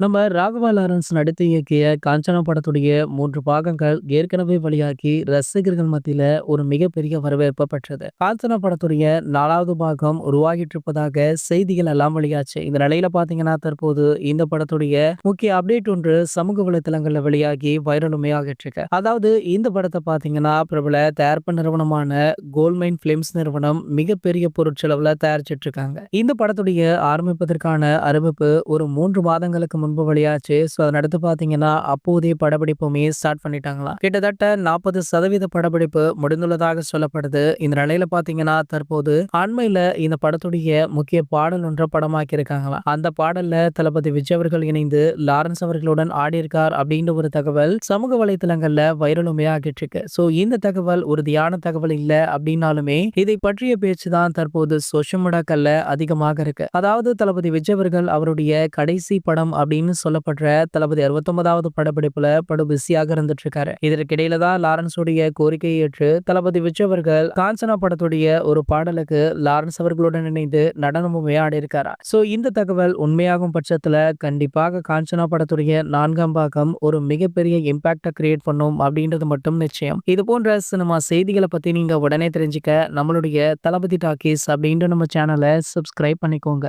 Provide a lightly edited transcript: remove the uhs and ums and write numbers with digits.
நம்ம ராகவா லாரன்ஸ் நடித்து இயக்கிய காஞ்சனா படத்துடைய 3 பாகங்கள் ஏற்கனவே வெளியாகி ரசிகர்கள் மத்தியில ஒரு மிகப்பெரிய வரவேற்பை பெற்றது. காஞ்சனா படத்துடைய 4வது பாகம் உருவாகிட்டு இருப்பதாக செய்திகள் எல்லாம் வெளியாச்சு. இந்த நிலையில பாத்தீங்கன்னா தற்போது இந்த படத்துடைய முக்கிய அப்டேட் ஒன்று சமூக வலைதளங்கள்ல வெளியாகி வைரலுமே ஆகிட்டு இருக்கு. அதாவது இந்த படத்தை பாத்தீங்கன்னா பிரபல தயாரிப்பு நிறுவனமான கோல்ட்மைன் பிலிம்ஸ் நிறுவனம் மிகப்பெரிய பொருட்செலவுல தயாரிச்சிட்டு இருக்காங்க. இந்த படத்துடைய ஆரம்பிப்பதற்கான அறிவிப்பு ஒரு 3 மாதங்களுக்கு முன்பு வெளியாச்சு. ஸோ அதனடுத்து பார்த்தீங்கன்னா, அப்போதைய படப்பிடிப்புமே ஸ்டார்ட் பண்ணிட்டாங்களாம். கிட்டத்தட்ட 40% படப்பிடிப்பு முடிந்துள்ளதாக சொல்லப்படுது. இந்த நிலையில பார்த்தீங்கன்னா, தற்போது அண்மையில இந்த படத்துடைய முக்கிய பாடல் ஒன்ற படமாக்கியிருக்காங்களாம். அந்த பாடல்ல தளபதி விஜய் அவர்கள் இணைந்து லாரன்ஸ் அவர்களுடன் ஆடியிருக்கார் அப்படின்ற ஒரு தகவல் சமூக வலைதளங்கள்ல வைரலுமே ஆகிட்டு இருக்கு. ஸோ இந்த தகவல் உறுதியான தகவல் இல்ல அப்படின்னாலுமே இதை பற்றிய பேச்சு தான் தற்போது சோஷியல் மீடியாக்கள்ல அதிகமாக இருக்கு. அதாவது தளபதி விஜய் அவர்கள் அவருடைய கடைசி படம் அப்படின்னு சொல்லப்படுற தளபதி 69வது படப்பிடிப்புல படு பிஸியாக இருந்துட்டு இருக்காரு. இதற்கிடையில தான் லாரன்ஸ் உடைய கோரிக்கையை ஏற்று தளபதி விஜய் அவர்கள் காஞ்சனா படத்துடைய ஒரு பாடலுக்கு லாரன்ஸ் அவர்களுடன் இணைந்து நடனமுமே ஆடி இருக்காரா. சோ இந்த தகவல் உண்மையாகும் பட்சத்துல கண்டிப்பாக காஞ்சனா படத்துடைய 4ஆம் பாகம் ஒரு மிகப்பெரிய இம்பாக்ட கிரியேட் பண்ணும் அப்படின்றது மட்டும் நிச்சயம். இது போன்ற சினிமா செய்திகளை பத்தி நீங்க உடனே தெரிஞ்சுக்க நம்மளுடைய தளபதி டாக்கீஸ் அப்படின்ற நம்ம சேனலை சப்ஸ்கிரைப் பண்ணிக்கோங்க.